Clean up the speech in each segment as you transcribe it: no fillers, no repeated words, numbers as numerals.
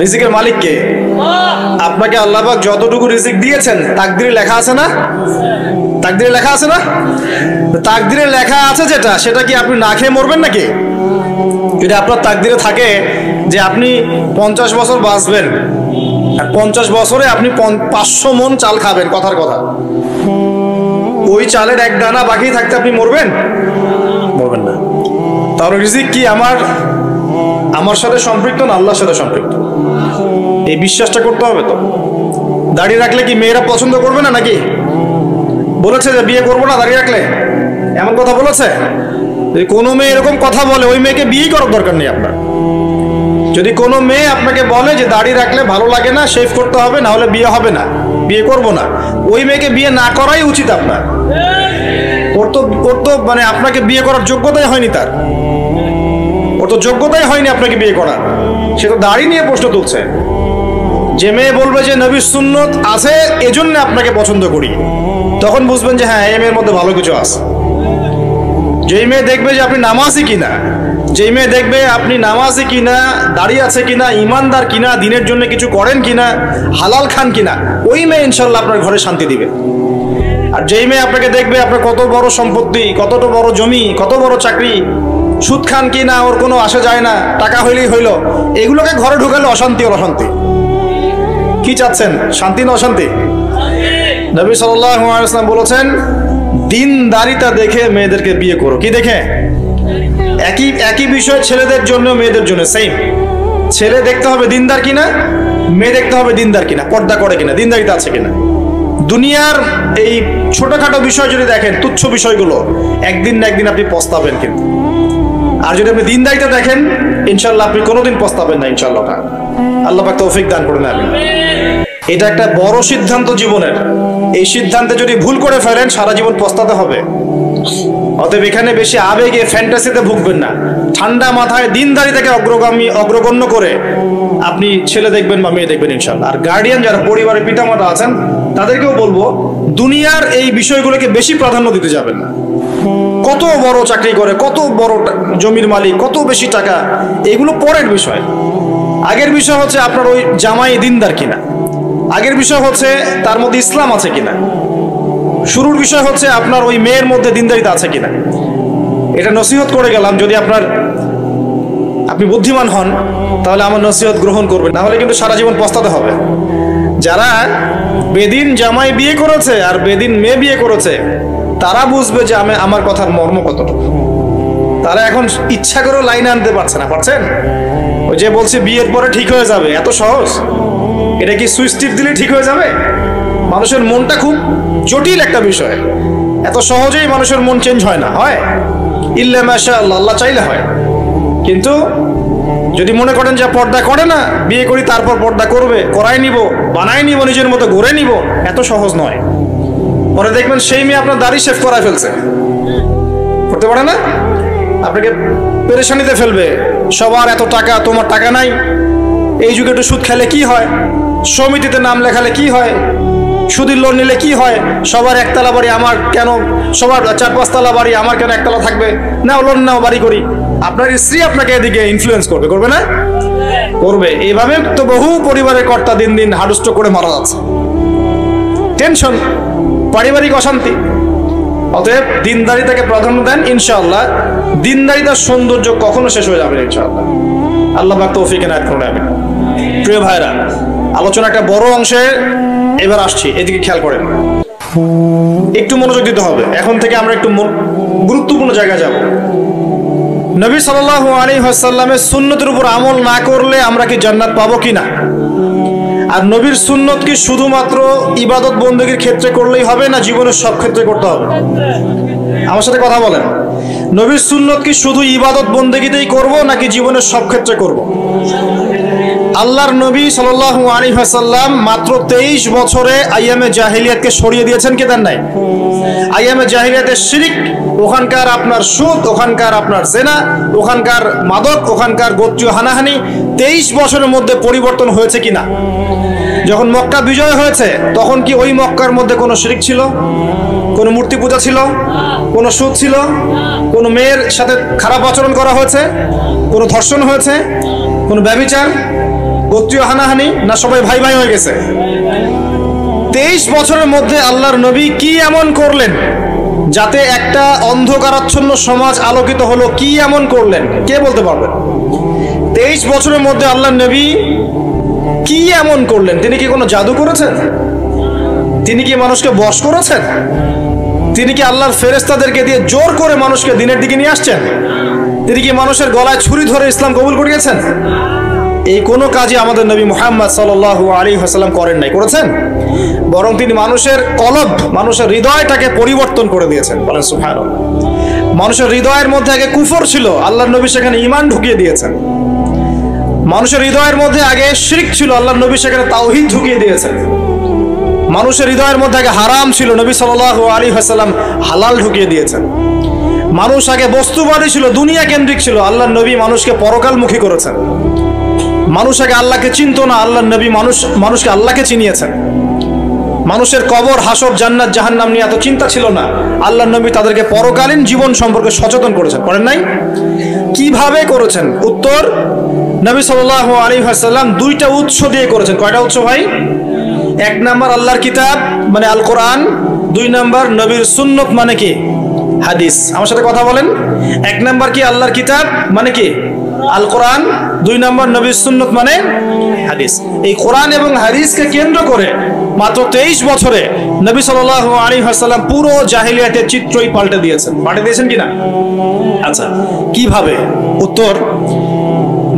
রিজিকের মালিক কে? আপনাকে আল্লাহ পাক যতটুকু রিজিক দিয়েছেন তাকদিরে লেখা আছে না? তাকদিরে লেখা আছে না? তাকদিরে লেখা আছে যেটা, সেটা কি আপনি না খেয়ে মরবেন নাকি? যদি আপনার তাকদিরে থাকে যে আপনি 50 বছর বাঁচবেন আর 50 বছরে আপনি 500 মণ চাল খাবেন, কথার কথা, ওই চালের এক দানা বাকি থাকতে আপনি মরবেন? মরবেন না। তাহলে রিজিক কি আমার সাথে সম্পৃক্ত না আল্লাহর সাথে সম্পৃক্ত? এই বিশ্বাসটা করতে হবে। তো দাড়ি রাখলে কি মেয়েরা পছন্দ করবে না নাকি? বলেছে যে বিয়ে করবো না দাড়ি রাখলে, এমন কথা বলেছে? যদি কোনো মেয়ে এরকম কথা বলে, ওই মেয়েকে বিয়ে করার দরকার নেই আপনার। যদি কোনো মেয়ে আপনাকে বলে যে দাড়ি রাখলে ভালো লাগে না, শেভ করতে হবে, না হলে বিয়ে হবে না, বিয়ে করবো না, ওই মেয়েকে বিয়ে না করাই উচিত আপনার। ওর তো মানে আপনাকে বিয়ে করার যোগ্যতাই হয়নি, ওর তো যোগ্যতাই হয়নি আপনাকে বিয়ে করার। সে তো দাড়ি নিয়ে প্রশ্ন তুলছে। যে মেয়ে বলবে যে নবীর সুন্নত আছে এজন্য আপনাকে পছন্দ করি, তখন বুঝবেন যে হ্যাঁ, এই মেয়ের মধ্যে ভালো কিছু আছে। যেই মেয়ে দেখবে যে আপনি নামাজি কিনা, যেই মেয়ে দেখবে আপনি নামাজি কিনা, দাড়ি আছে কিনা, ইমানদার কিনা, দিনের জন্য কিছু করেন কিনা, হালাল খান কিনা, ওই মেয়ে ইনশাল্লাহ আপনার ঘরে শান্তি দিবে। আর যেই মেয়ে আপনাকে দেখবে আপনার কত বড় সম্পত্তি, কতটা বড় জমি, কত বড় চাকরি, সুদ খান কিনা ওর কোনো আসে যায় না, টাকা হইলেই হইল, এগুলোকে ঘরে ঢুকালে অশান্তি ওর অশান্তি। কি চাচ্ছেন, শান্তি না অশান্তি? নবী সাল্লাল্লাহু আলাইহি ওয়াসাল্লাম বলেছেন দিনদারিতা দেখে মেয়েদেরকে বিয়ে করো। কি দেখে? একই বিষয় ছেলেদের জন্য মেয়েদের জন্য সেম। ছেলে দেখতে হবে দিনদার কিনা, মেয়ে দেখতে হবে দিনদার কিনা, পর্দা করে কিনা, দিনদারিতা আছে কিনা। দুনিয়ার এই ছোটখাটো বিষয় যদি দেখেন, তুচ্ছ বিষয়গুলো, একদিন না একদিন আপনি পস্তাবেন কিন্তু। আর যদি আপনি দিনদারিতা দেখেন, ইনশাল্লাহ আপনি কোনোদিন পস্তাবেন না ইনশাল্লাহ। আল্লাহ পাক তৌফিক দান করুন। আমিন। এটা একটা বড় সিদ্ধান্ত জীবনের। এই সিদ্ধান্তে যদি ভুল করে ফেলেন সারা জীবন পস্তাতে হবে। অতএব এখানে বেশি আবেগে ফ্যান্টাসিতে ভুগবেন না। ঠান্ডা মাথায় দিনদারিতাকে অগ্রগণ্য করে আপনি ছেলে দেখবেন বা মেয়ে দেখবেন ইনশাল্লাহ। আর গার্ডিয়ান যারা পরিবারের পিতামাতা আছেন তাদেরকেও বলবো দুনিয়ার এই বিষয়গুলোকে বেশি প্রাধান্য দিতে যাবেন না। কত বড় চাকরি করে, কত বড় জমির মালিক, কত বেশি টাকা, এগুলো পরের বিষয়। আগের বিষয় হচ্ছে আপনার ওই জামাই দিনদার কিনা, আগের বিষয় হচ্ছে তার মধ্যে ইসলাম আছে কিনা, শুরুর বিষয় হচ্ছে আপনার ওই মেয়ের মধ্যে দিনদারিতা আছে কিনা। এটা নসিহত করে গেলাম। যদি আপনি বুদ্ধিমান হন তাহলে আমার নসিহত গ্রহণ করবেন, না হলে কিন্তু সারা জীবন পস্তাতে হবে। যারা বেদিন জামাই বিয়ে করেছে আর বেদিন মেয়ে বিয়ে করেছে তারা বুঝবে যে আমার কথার মর্ম কতটুকু। তারা এখন ইচ্ছা করেও লাইনে আনতে পারছে না। পারছেন? ওই যে বলছে বিয়ের পরে ঠিক হয়ে যাবে, এত সহজ? এটা কি সুইচ টিপ দিলে ঠিক হয়ে যাবে? মানুষের মনটা খুব জটিল একটা বিষয়। এত সহজেই মানুষের মন চেঞ্জ হয় না। হয় ইল্লা মাশাআল্লাহ, আল্লাহ চাইলে হয়। কিন্তু যদি মনে করেন যে পর্দা করে না, বিয়ে করি তারপর পর্দা করবে, করাই নিব, বানাই নিব, নিজের মতো গড়ে নিব, এত সহজ নয়। পরে দেখবেন সেই মেয়ে আপনার দাড়ি শেভ করায় ফেলছে, করতে পারে না, আপনাকে পেরেশানিতে ফেলবে। সবার এত টাকা, তোমার টাকা নাই। এই যুগে একটু সুদ খেলে কি হয়, সমিতিতে নাম লেখালে কি হয়, সুদের লোন নিলে কি হয়, সবার একতলা বাড়ি আমার কেন, সবার 4-5 তলা বাড়ি আমার কেন একতলা থাকবে, নাও লোন নাও বাড়ি করি। আপনার স্ত্রী আপনাকে এদিকে ইনফ্লুয়েন্স করবে, করবে না? করবে। এইভাবে তো বহু পরিবারের কর্তা দিন দিন হাডুষ্ট করে মারা যাচ্ছে। টেনশন, পারিবারিক অশান্তি। অতএব দিনদারিতাকে প্রাধান্য দেন ইনশাআল্লাহ। দিনদারিতার সৌন্দর্য কখনো শেষ হয়ে যাবে না ইনশাআল্লাহ। আল্লাহ পাক তৌফিক এনায়েত করুন। আমিন। প্রিয় ভাইরা, আলোচনা একটা বড় অংশে এবার আসছি, এদিকে খেয়াল করেন। একটু মনোযোগ দিতে হবে। এখন থেকে আমরা একটু গুরুত্বপূর্ণ জায়গায় যাব। নবী সাল্লাল্লাহু আলাইহি ওয়াসাল্লামের সুন্নতের উপর আমল না করলে আমরা কি জান্নাত পাবো কিনা? আর নবীর সুন্নত কি শুধুমাত্র ইবাদত বন্দেগীর ক্ষেত্রে করলেই হবে, না জীবনের সব ক্ষেত্রে করতে হবে? আমার সাথে কথা বলেন। নবীর সুন্নত কি শুধু ইবাদত বন্দেগীতেই করব নাকি জীবনের সব ক্ষেত্রে করব? আল্লাহর নবী সাল্লাল্লাহু আলাইহি ওয়াসাল্লাম মাত্র 23 বছরে আইয়ামে জাহিলিয়াতকে সরিয়ে দিয়েছেন কি দেন নাই? আইয়ামে জাহিলিয়াতের শিরক, ওখানকার আপনার সুদ, ওখানকার আপনার জেনা, ওখানকার মাদক, ওখানকার গোত্রীয় হানাহানি 23 বছরের মধ্যে পরিবর্তন হয়েছে কিনা? যখন মক্কা বিজয় হয়েছে তখন কি ওই মক্কার মধ্যে কোনো শিরক ছিল, কোনো মূর্তি পূজা ছিল, কোনো সুদ ছিল, কোনো মেয়ের সাথে খারাপ আচরণ করা হয়েছে, কোনো ধর্ষণ হয়েছে, কোনো ব্যভিচার, গোত্রীয় হানাহানি, না সবাই ভাই ভাই হয়ে গেছে? 23 বছরের মধ্যে আল্লাহর নবী কি এমন করলেন যাতে একটা অন্ধকারাচ্ছন্ন সমাজ আলোকিত হলো? কি এমন করলেন কে বলতে পারবেন? 23 বছরের মধ্যে আল্লাহর নবী কি এমন করলেন? তিনি কি কোনো জাদু করেছেন? তিনি কি মানুষকে বশ করেছেন? তিনি কি আল্লাহর ফেরেশতাদেরকে দিয়ে জোর করে মানুষকে দিনের দিকে নিয়ে আসছেন? তিনি কি মানুষের গলায় ছুরি ধরে ইসলাম কবুল করিয়েছেন? এই কোনো কাজই আমাদের নবী মুহাম্মদ সাল্লাল্লাহু আলাইহি ওয়াসাল্লাম করেন নাই। করেছেন? বরং তিনি মানুষের কলব, মানুষের হৃদয়টাকে পরিবর্তন করে দিয়েছেন। বলেন সুবহানাল্লাহ। মানুষের হৃদয়ের মধ্যে আগে কুফর ছিল, আল্লাহর নবী সেখানে ঈমান ঢুকিয়ে দিয়েছেন। মানুষের হৃদয়ের মধ্যে আগে শিরক ছিল, আল্লাহর নবী সেখানে তাওহীদ ঢুকিয়ে দিয়েছেন। মানুষের হৃদয়ের মধ্যে আগে হারাম ছিল, নবী সাল্লাল্লাহু আলাইহি ওয়াসাল্লাম হালাল ঢুকিয়ে দিয়েছেন। মানুষ আগে বস্তুবাদী ছিল, দুনিয়া কেন্দ্রিক ছিল, আল্লাহর নবী মানুষকে পরকালমুখী করেছেন। মানুষ আগে আল্লাহকে চিনতো না, আল্লাহর নবী মানুষকে আল্লাহকে চিনিয়েছেন। মানুষের কবর, হাসর, জান্নাত, জাহান্নাম নিয়ে এত চিন্তা ছিল না, আল্লাহর নবী তাদেরকে পরকালীন জীবন সম্পর্কে সচেতন করেছেন। করেন নাই? কিভাবে করেছেন? উত্তর, নবী সাল্লাল্লাহু আলাইহি ওয়াসাল্লাম দুইটা উৎস দিয়ে করেছেন। কয়টা উৎস ভাই? 1 নাম্বার আল্লাহর কিতাব মানে আল কোরআন, 2 নাম্বার নবীর সুন্নত মানে কি? হাদিস। আমার সাথে কথা বলেন। 1 নাম্বার কি? আল্লাহর কিতাব মানে কি? আল কোরআন। 2 নাম্বার নবীর সুন্নত মানে হাদিস। এই কোরআন এবং হাদিসকে কেন্দ্র করে মাত্র 23 বছরে নবী সাল্লাল্লাহু আলাইহি ওয়াসাল্লাম পুরো জাহিলিয়াতের চিত্রই পাল্টে দিয়েছেন। পাল্টে দিয়েছেন কিনা? আচ্ছা, কিভাবে? উত্তর,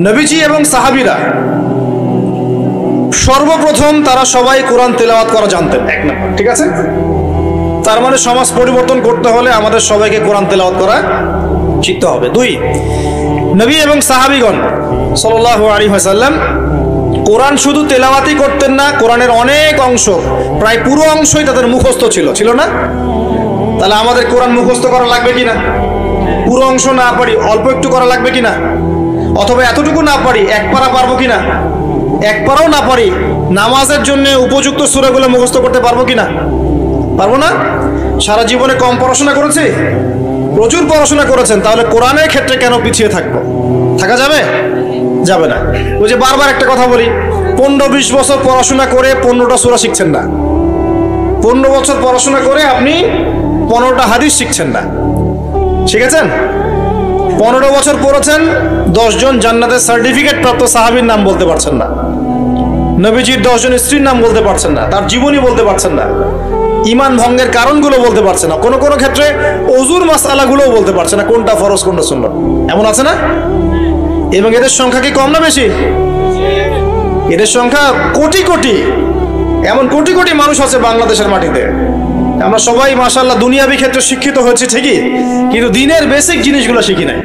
নবীজি এবং সাহাবীরা সর্বপ্রথম তারা সবাই কোরআন তেলাওয়াত করা জানতেন। 1 নাম্বার, ঠিক আছে? তার মানে সমাজ পরিবর্তন করতে হলে আমাদের সবাইকে কোরআন তেলাওয়াত করা শিখতে হবে। 2, নবী এবং সাহাবীগণ সাল্লাল্লাহু আলাইহি ওয়াসাল্লাম কোরআন শুধু তেলাওয়াতই করতেন না, কোরআনের অনেক অংশ, প্রায় পুরো অংশই তাদের মুখস্থ ছিল, ছিল না? তাহলে আমাদের কোরআন মুখস্থ করা লাগবে কিনা? পুরো অংশ না পারি, অল্প একটু করা লাগবে কিনা? অথবা এতটুকু না পারি, 1 পারা পারবো কিনা? 1 পারাও না পারি, নামাজের জন্য উপযুক্ত সূরাগুলো মুখস্থ করতে পারবো কিনা? পারবো না? সারা জীবনে কম পড়াশোনা করেছি? প্রচুর পড়াশোনা করেছেন, তাহলে কোরআনের ক্ষেত্রে কেন পিছিয়ে থাকবো? থাকা যাবে? যাবে না। ওই যে বারবার একটা কথা বলি, 15-20 বছর পড়াশোনা করে 15টা সূরা শিখছেন না। 15 বছর পড়াশোনা করে আপনি 15টা হাদিস শিখছেন না। শিখেছেন? 15 বছর পড়েছেন, 10 জন জান্নাতের সার্টিফিকেট প্রাপ্ত সাহাবীর নাম বলতে পারছেন না। নবীজির 10 জন স্ত্রীর নাম বলতে পারছেন না, তার জীবনী বলতে পারছেন না, ঈমান ভঙ্গের কারণগুলো বলতে পারছে না, কোনো কোনো ক্ষেত্রে ওযুর মাসআলাগুলোও বলতে পারছে না, কোনটা ফরজ কোনটা সুন্নাত। এমন আছে না? এবং এদের সংখ্যা কি কম না বেশি? এদের সংখ্যা কোটি কোটি, এমন কোটি কোটি মানুষ আছে বাংলাদেশের মাটিতে। আমরা সবাই মাশাআল্লাহ দুনিয়াবি ক্ষেত্রে শিক্ষিত হয়েছি ঠিকই, কিন্তু দিনের বেসিক জিনিসগুলো শিখি নাই।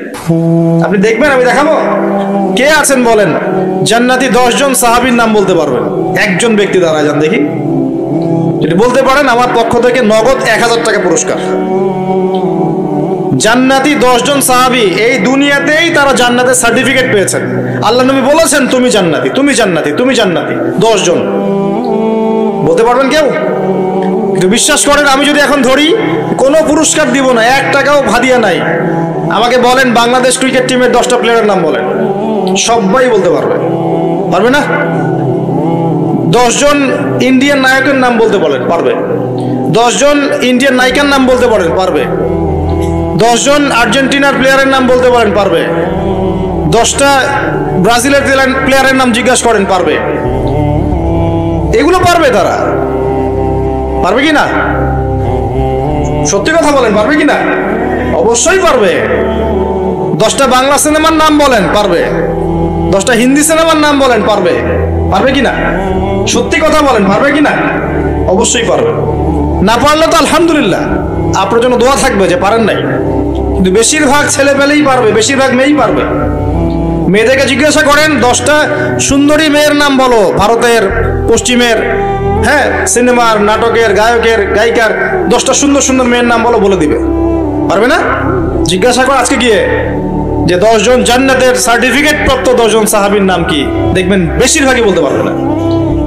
আপনি দেখবেন, আমি দেখাবো, কে আছেন বলেন জান্নাতি 10 জন সাহাবীর নাম বলতে পারবেন? 1 জন ব্যক্তি দাঁড়ায় যান দেখি, যদি বলতে পারেন আমার পক্ষ থেকে নগদ 1000 টাকা পুরস্কার। জান্নাতি 10 জন সাহাবী, এই দুনিয়াতেই তারা জান্নাতের সার্টিফিকেট পেয়েছেন। আল্লাহ নবী বলেছেন তুমি জান্নাতি, তুমি জান্নাতি, তুমি জান্নাতি। 10 জন বলতে পারবেন কেউ? কিন্তু বিশ্বাস করেন, আমি যদি এখন ধরি কোনো পুরস্কার দিব না, 1 টাকাও ভাদিয়া নাই, আমাকে বলেন বাংলাদেশ ক্রিকেট টিমের 10টা প্লেয়ারের নাম বলেন, সবাই বলতে পারবে। পারবে না? 10 জন ইন্ডিয়ান নায়কের নাম বলতে বলেন, পারবে। 10 জন ইন্ডিয়ান নায়িকার নাম বলতে পারেন, পারবে। 10 জন আর্জেন্টিনার প্লেয়ারের নাম বলতে পারেন, পারবে। 10টা ব্রাজিলের প্লেয়ারের নাম জিজ্ঞাসা করেন, পারবে। এগুলো পারবে তারা। পারবে কি না? সত্যি কথা বলেন, পারবে কি না? অবশ্যই পারবে। 10টা বাংলা সিনেমার নাম বলেন, পারবে। 10টা হিন্দি সিনেমার নাম বলেন, পারবে। পারবে কি না? সত্যি কথা বলেন, পারবে কি না? অবশ্যই পারবে। না পারলে তো আলহামদুলিল্লাহ, আপনার জন্য দোয়া থাকবে যে পারেন নাই। কিন্তু বেশিরভাগ ছেলে পেলেই পারবে, বেশিরভাগ মেয়েই পারবে। মেয়েদেরকে জিজ্ঞাসা করেন 10টা সুন্দরী মেয়ের নাম বলো, ভারতের, পশ্চিমের, হ্যাঁ, সিনেমার, নাটকের, গায়কের, গায়িকার 10টা সুন্দর সুন্দর মেয়ের নাম বলো, বলে দিবে। পারবে না? জিজ্ঞাসা কর আজকে গিয়ে যে 10 জন জান্নাতের সার্টিফিকেট প্রাপ্ত 10 জন সাহাবীর নাম কি, দেখবেন বেশিরভাগই বলতে পারবে না।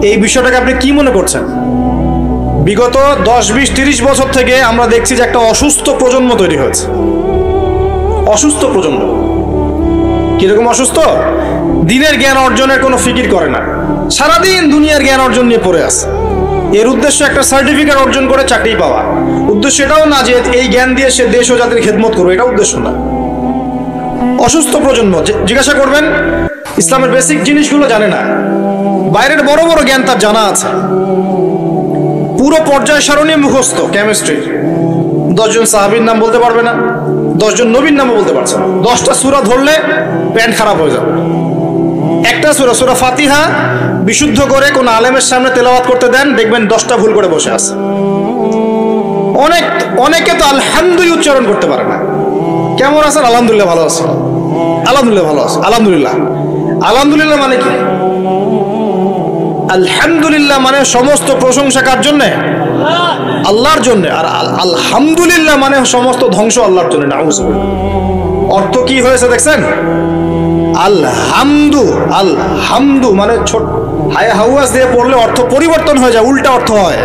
এই বিষয়টাকে আপনি কি মনে করছেন? বিগত 10, 20, 30 বছর থেকে আমরা দেখছি যে একটা অসুস্থ প্রজন্ম তৈরি হয়েছে। অসুস্থ প্রজন্ম। কিরকম অসুস্থ? দিনের জ্ঞান অর্জনের কোনো ফিকির করে না, সারাদিন দুনিয়ার জ্ঞান অর্জন নিয়ে পড়ে আছে। এর উদ্দেশ্য একটা সার্টিফিকেট অর্জন করে চাকরি পাওয়া। উদ্দেশ্য এটাও না যে এই জ্ঞান দিয়ে সে দেশ ও জাতির খেদমত করবে, এটা উদ্দেশ্য না। অসুস্থ প্রজন্ম, জিজ্ঞাসা করবেন ইসলামের বেসিক জিনিসগুলো জানে না, বাইরের বড় বড় জ্ঞান তার জানা আছে, পুরো পর্যায় সারণী মুখস্থ কেমিস্ট্রি, 10 জন সাহাবীর নাম বলতে পারবে না, 10 জন নবীর নামও বলতে পারছে না। 10টা সূরা ধরলে প্যান্ট খারাপ হয়ে যাবে। একটা সূরা ফাতিহা বিশুদ্ধ করে কোন আলেমের সামনে তেলাওয়াত করতে দেন, দেখবেন 10টা ভুল করে বসে আছে। অনেকে তো আলহামদুলিল্লাহ উচ্চারণ করতে পারে না। কেমন আছেন? আলহামদুলিল্লাহ ভালো আছি। আলহামদুলিল্লাহ ভালো আছে। আলহামদুলিল্লাহ মানে কি? আলহামদুলিল্লাহ মানে সমস্ত প্রশংসা কার জন্য? আল্লাহর জন্য। আর আলহামদুলিল্লাহ মানে সমস্ত ধ্বংস আল্লাহর জন্য। নাউজুবিল্লাহ। অর্থ কি হয়েছে দেখছেন? আলহামদু মানে ছোট হায় হাওয়াজ দিয়ে পড়লে অর্থ পরিবর্তন হয়ে যায়, উল্টা অর্থ হয়।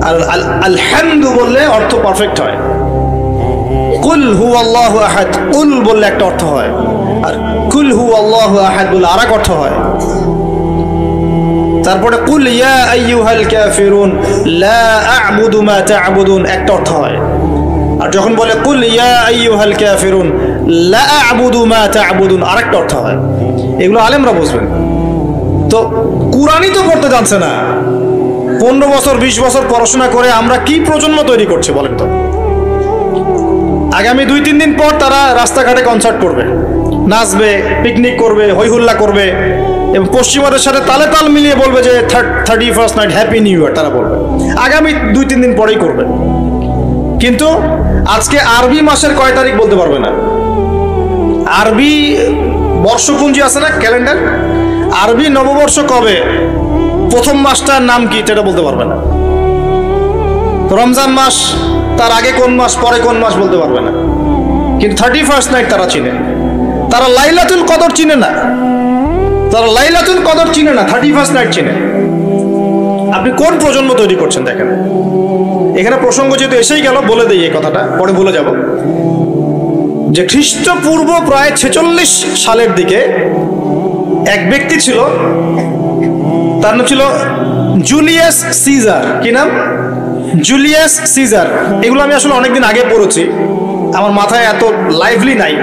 আর আলহামদু বললে অর্থ পারফেক্ট হয়। কুল হুয়াল্লাহু আহাদ, কুল বললে একটা অর্থ হয়, আর কুল হুয়াল্লাহু আহাদ বললে আরেক অর্থ হয়। তারপরে কুল ইয়া আইয়ুহাল কাফিরুন লা আ'বুদু মা তা'বুদুন একটা অর্থ হয়। আর যখন বলে কুল ইয়া আইয়ুহাল কাফিরুন লা আ'বুদু মা তা'বুদুন আরেকটা অর্থ হয়। এগুলো আলেমরা বুঝবেন। তো কুরআনই তো পড়তে জানছে না। 15 বছর 20 বছর পড়াশোনা করে আমরা কি প্রজন্ম তৈরি করছি বলেন তো? আগামী 2-3 দিন পর তারা রাস্তাঘাটে কনসার্ট করবে, নাচবে, পিকনিক করবে, হইহুল্লা করবে এবং পশ্চিমাদের সাথে তালে তাল মিলিয়ে বলবে যে 31st night happy new year. তারা বলবে আগামী 2-3 দিন পরেই করবে। কিন্তু আজকে আরবি মাসের কয় তারিখ বলতে পারবে না। আরবি বর্ষপুঞ্জি আছে না, ক্যালেন্ডার, আরবি নববর্ষ কবে, প্রথম মাসটার নাম কি সেটা বলতে পারবে না। রমজান মাস তার আগে কোন মাস, পরে কোন মাস বলতে পারবে না। কিন্তু 31st নাইট তারা চিনে। তারা লাইলাতুল কদর চিনে না, 31st নাইট চিনে। আপনি কোন প্রজন্ম তৈরি করছেন দেখেন। এখানে প্রসঙ্গ যেহেতু এসেই গেল, বলে দেই এই কথাটা, পরে ভুলে যাব। যে খ্রিস্টপূর্ব প্রায় 46 সালের দিকে এক ব্যক্তি ছিল, তার নাম ছিল জুলিয়াস সিজার। কি নাম? Julius Caesar. এগুলো আমি আসলে অনেকদিন আগে পড়েছি, আমার মাথায় এত লাইভলি নাই,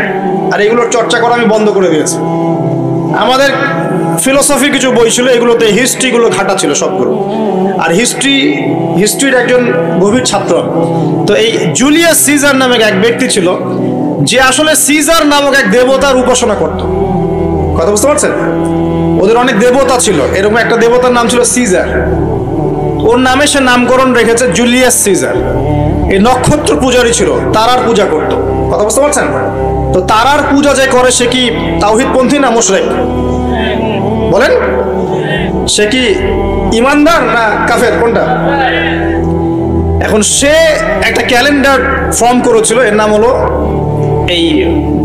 আর এগুলোর চর্চা করা আমি বন্ধ করে দিয়েছি। আমাদের ফিলোসফি কিছু বই ছিল, এগুলোতে হিস্ট্রিগুলো ঘাটা ছিল সবগুলো, আর হিস্ট্রির একজন গভীর ছাত্র। তো এই জুলিয়াস সিজার নামক এক ব্যক্তি ছিল, যে আসলে সিজার নামক এক দেবতার উপাসনা করত। কথা বুঝতে পারছেন? ওদের অনেক দেবতা ছিল, এরকম একটা দেবতার নাম ছিল সিজার। ওর নামে সে নামকরণ রেখেছে জুলিয়াস সিজার। এই নক্ষত্র পূজারী ছিল, তারার পূজা করত। কথা বুঝতে পারছেন? তো তারার পূজা যে করে সে কি তাওহীদপন্থী না মুশরিক? বলেন, সে কি ইমানদার না কাফের, কোনটা? এখন সে একটা ক্যালেন্ডার ফর্ম করেছিল, এর নাম হলো এই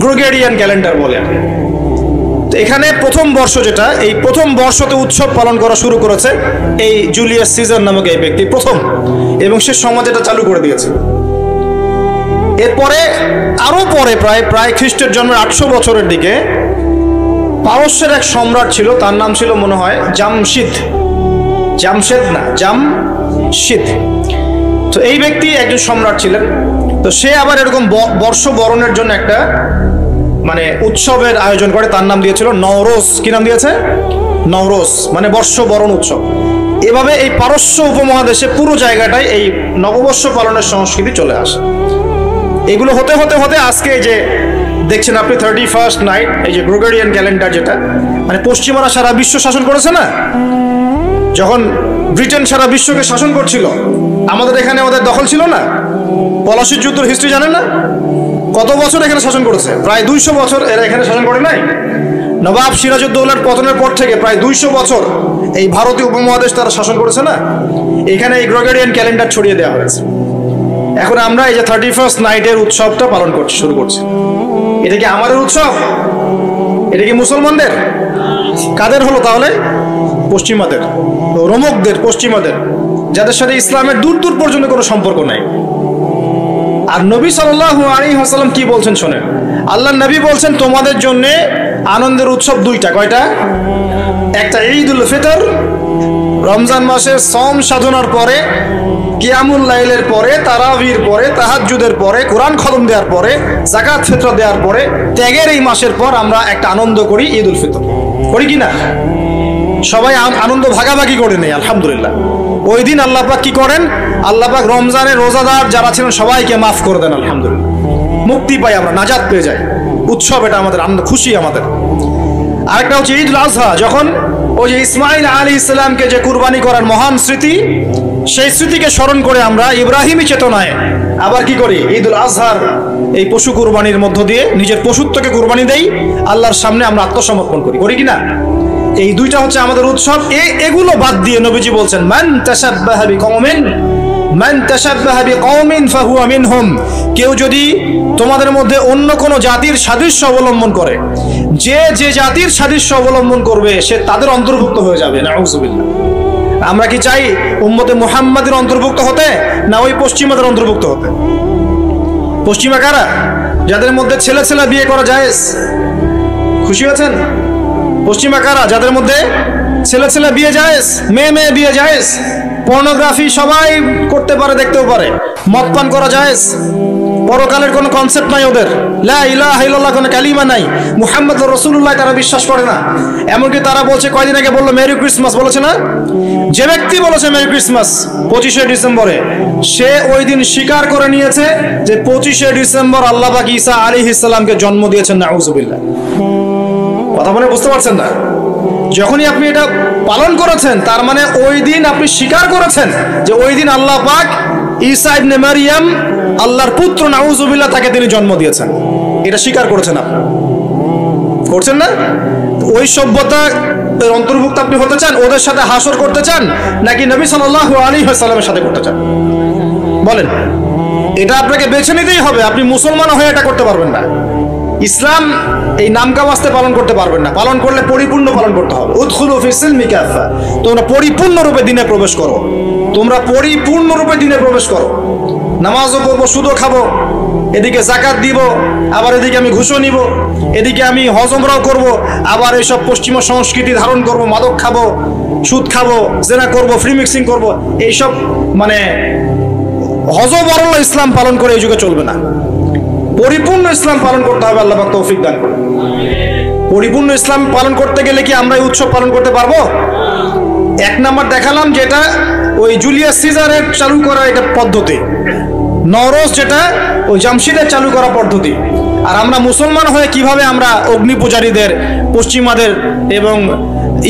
গ্রেগরিয়ান ক্যালেন্ডার বলে। তো এখানে প্রথম বর্ষ যেটা, এই প্রথম বর্ষতে উৎসব পালন করা শুরু করেছে এই জুলিয়াস সিজার নামক এই ব্যক্তি প্রথম, এবং সে সমাজ এটা চালু করে দিয়েছে। এরপরে আরো পরে প্রায় খ্রিস্টের জন্মের 800 বছরের দিকে পারস্যের এক সম্রাট ছিল, তার নাম ছিল মনে হয় জামশিদ। তো এই ব্যক্তি একজন সম্রাট ছিলেন। তো সে আবার এরকম বর্ষ বরণের জন্য একটা মানে উৎসবের আয়োজন করে, তার নাম দিয়েছিল নওরোজ। কি নাম দিয়েছে? নওরোজ মানে বর্ষ বরণ উৎসব। এভাবে এই পারস্য উপমহাদেশে পুরো জায়গাটায় এই নববর্ষ পালনের সংস্কৃতি চলে আসে। এগুলো হতে হতে হতে আজকে এই যে দেখছেন আপনি 31st নাইট, এই যে গ্রেগরিয়ান ক্যালেন্ডার, যেটা মানে পশ্চিমারা সারা বিশ্ব শাসন করেছে না। যখন ব্রিটেন সারা বিশ্বকে শাসন করছিল, আমাদের এখানে ওদের দখল ছিল না। পলাশির যুদ্ধের হিস্ট্রি জানেন না? কত বছর এখানে শাসন করেছে? প্রায় 200 বছর এরা এখানে শাসন করে নাই। নবাব সিরাজউদ্দৌলার পতনের পর থেকে প্রায় 200 বছর এই ভারতীয় উপমহাদেশ তারা শাসন করেছে না। এখানে এই গ্রেগরিয়ান ক্যালেন্ডার ছড়িয়ে দেওয়া হয়েছে। এখন আমরা এই যে 31st নাইটের উৎসবটা পালন করছি, শুরু করছি। এটা কি আমাদের উৎসব? এটা কি মুসলমানদের? কাদের হলো তাহলে? পশ্চিমাদের, রোমকদের, পশ্চিমাদের, যাদের সাথে ইসলামের দূর দূর পর্যন্ত কোনো সম্পর্ক নাই। আর নবী সাল্লাল্লাহু আলাইহি ওয়াসাল্লাম কি বলছেন শোনেন। আল্লাহ নবী বলছেন, তোমাদের জন্য আনন্দের উৎসব দুইটা। কয়টা? একটা ঈদুল ফিতর, রমজান মাসের সম সাধনার পরে, কিয়ামুল লাইলের পরে, তারাবির পরে, তাহাজ্জুদের পরে, কোরআন খতম দেওয়ার পরে, যাকাত ফিতর দেওয়ার পরে, ত্যাগের এই মাসের পর আমরা একটা আনন্দ করি, ঈদুল ফিতর। করি কি না? সবাই আনন্দ ভাগাভাগি করে নেই, আলহামদুলিল্লাহ। ওই দিন আল্লাহ পাক কি করেন? আল্লাহ পাক রমজানের রোজাদার যারা ছিলেন সবাইকে মাফ করে দেন, আলহামদুলিল্লাহ। মুক্তি পাই আমরা, নাজাত পেয়ে যাই। উৎসব এটা আমাদের, আনন্দ, খুশি আমাদের। আরেকটা হচ্ছে ঈদুল আজহা, যখন ওই যে ইসমাইল আলাইহিস সালামকে যে কুরবানি করার মহান স্মৃতি, সেই স্মৃতিকে স্মরণ করে আমরা ইব্রাহিমী চেতনায় আবার কি করি? ঈদুল আজহার এই পশু কুরবানির মধ্য দিয়ে নিজের পশুত্বকে কুরবানি দেই, আল্লাহর সামনে আমরা আত্মসমর্পণ করি। করি কি না? এই দুইটা হচ্ছে আমাদের উৎসব। এগুলো বাদ দিয়ে নবীজি বলছেন, মান তাশাব্বাহা বিকওমিন ফাহুয়া মিনহুম। কেউ যদি তোমাদের মধ্যে অন্য কোনো জাতির সাদৃশ্য অবলম্বন করে, যে যে জাতির সাদৃশ্য অবলম্বন করবে সে তাদের অন্তর্ভুক্ত হয়ে যাবে। নাউযুবিল্লাহ। আমরা কি চাই উম্মতে মুহাম্মাদের অন্তর্ভুক্ত হতে, না ওই পশ্চিমাদের অন্তর্ভুক্ত হতে? পশ্চিমা কারা? যাদের মধ্যে ছেলে ছেলে বিয়ে করা জায়েজ। খুশি হয়েছেন? পশ্চিমা কারা? যাদের মধ্যে ছেলে ছেলে বিয়ে জায়েজ, মেয়ে মেয়ে বিয়ে জায়েজ, পর্নোগ্রাফি সবাই করতে পারে, দেখতেও পারে, মদ পান করা জায়েজ, পরকালের কোনো কনসেপ্ট নাই ওদের, লা ইলাহা ইল্লাল্লাহ কোনো কালিমা নাই, মুহাম্মদুর রাসূলুল্লাহ তারা বিশ্বাস করে না। এমনকি তারা বলছে, কয়দিন আগে বললো মেরি ক্রিসমাস, বলেছে না? যে ব্যক্তি বলেছে মেরি ক্রিসমাস 25শে ডিসেম্বরে, সে ওই দিন স্বীকার করে নিয়েছে যে 25শে ডিসেম্বর আল্লাহ পাক ঈসা আলাইহিস সালামকে জন্ম দিয়েছেন। নাউযুবিল্লাহ। কথা বলে বুঝতে পারছেন না? যখনই আপনি এটা পালন করেছেন, তার মানে ওই দিন আপনি স্বীকার করেছেন যে ওই দিন আল্লাহ পাক ঈসা ইবনে মারইয়াম, আল্লাহর পুত্র, নাউযুবিল্লাহ, তাকে তিনি জন্ম দিয়েছেন। এটা স্বীকার করেছেন আপনি, করছেন না? ওই সভ্যতা অন্তর্ভুক্ত আপনি হতে চান? ওদের সাথে হাসর করতে চান, নাকি নবী সাল্লাল্লাহু আলাইহি ওয়াসাল্লামের সাথে করতে চান? বলেন। এটা আপনাকে বেছে নিতেই হবে। আপনি মুসলমান হয়ে এটা করতে পারবেন না। ইসলাম এই নামকা ওয়াস্তে পালন করতে পারবেন না। পালন করলে পরিপূর্ণ পালন করতে হবে। উদখুলু ফিস সিলমি কাফা। তোমরা পরিপূর্ণরূপে দিনে প্রবেশ করো। তোমরা পরিপূর্ণরূপে দিনে প্রবেশ করো। নামাজও পড়বো, সুদও খাবো, এদিকে যাকাত দিব, আবার এদিকে আমি ঘুষও নিব, এদিকে আমি হজ উমরাও করব, আবার এইসব পশ্চিমা সংস্কৃতি ধারণ করব, মাদক খাবো, সুদ খাবো, জেনা করব, ফ্রি মিক্সিং করব। এইসব মানে হযবরল ইসলাম পালন করে এই যুগে চলবে না। পরিপূর্ণ ইসলাম পালন করতে হবে। আল্লাহ পাক তৌফিক দান করুন। পরিপূর্ণ ইসলাম পালন করতে গেলে কি আমরা এই উৎসব পালন করতে পারবো? এক নাম্বার দেখালাম যেটা ওই জুলিয়াস সিজারের চালু করা একটা পদ্ধতি, নওরোজ যেটা ওই জামশিদের চালু করা পদ্ধতি। আর আমরা মুসলমান হয়ে কিভাবে আমরা অগ্নি পূজারীদের, পশ্চিমাদের এবং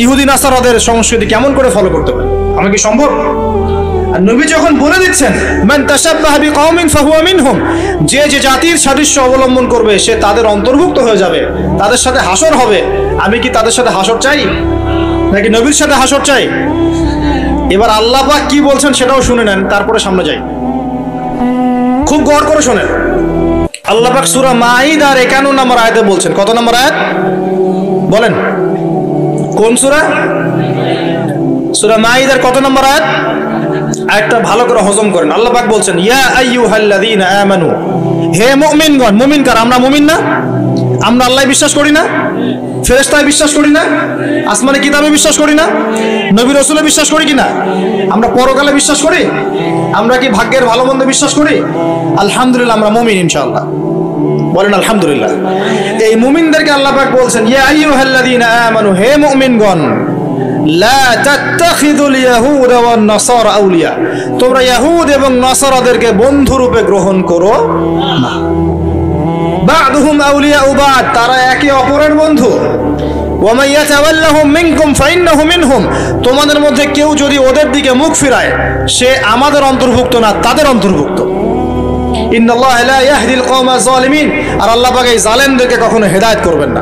ইহুদি নাসারাদের সংস্কৃতি কেমন করে ফলো করতে পারি? আমার কি সম্ভব? আর নবী যখন বলে দিচ্ছেন, মান তাশাব্বাহা বিকওমিন ফাহুয়া মিনহুম, যে যে জাতির সাদৃশ্য অবলম্বন করবে সে তাদের অন্তর্ভুক্ত হয়ে যাবে, তাদের সাথে হাসর হবে। আমি কি তাদের সাথে হাসর চাই, নাকি নবীর সাথে হাসর চাই? এবার আল্লাহ পাক কি বলছেন সেটাও শুনে নেন, তারপরে সামনে যাই। খুব গৌর করে শোনেন। আল্লাহ পাক সূরা মাঈদার 51 নম্বর আয়াতে বলছেন। কত নম্বর আয়াত বলেন? কোন সূরা? সূরা মাঈদার কত নম্বর আয়াত? আয়াতটা ভালো করে হজম করেন। আল্লাহ পাক বলছেন, ইয়া আইয়ুহাল্লাযীনা আমানু, হে মুমিনগণ। মুমিন কারা? আমরা মুমিন না? আমরা আল্লাহ বিশ্বাস করি না? ফেরেশতায় বিশ্বাস করি না? আসমানে কিতাবে বিশ্বাস করি না? নবী রাসূলে বিশ্বাস করি কিনা? আমরা পরকালে বিশ্বাস করি? আমরা কি ভাগ্যের ভালো মন্দ বিশ্বাস করি? আলহামদুলিল্লাহ, আমরা মুমিন ইনশাআল্লাহ। বলেন আলহামদুলিল্লাহ। এই মুমিনদেরকে আল্লাহ পাক বলছেন, ইয়া আইয়ুহাল্লাযীনা আমানু, হে মুমিনগণ, লা তাত্তাখিযুল ইয়াহুদা ওয়ান নাসারা আউলিয়া, তোমরা ইহুদ এবং নাসারাদেরকে বন্ধু রূপে গ্রহণ করো না। বা'দুহুম আউলিয়াউ বা'দ, তারা একে অপরের বন্ধু। ওয়া মান ইয়াতাওয়াল্লাহুম মিনকুম ফাইন্নাহু মিনহুম, তোমাদের মধ্যে কেউ যদি ওদের দিকে মুখ ফিরায় সে আমাদের অন্তর্ভুক্ত না, তাদের অন্তর্ভুক্ত। ইন্নাল্লাহা লা ইয়াহদিল কওমা যালিমিন, আর আল্লাহ পাক এই জালেমদেরকে কখনো হেদায়েত করবেন না।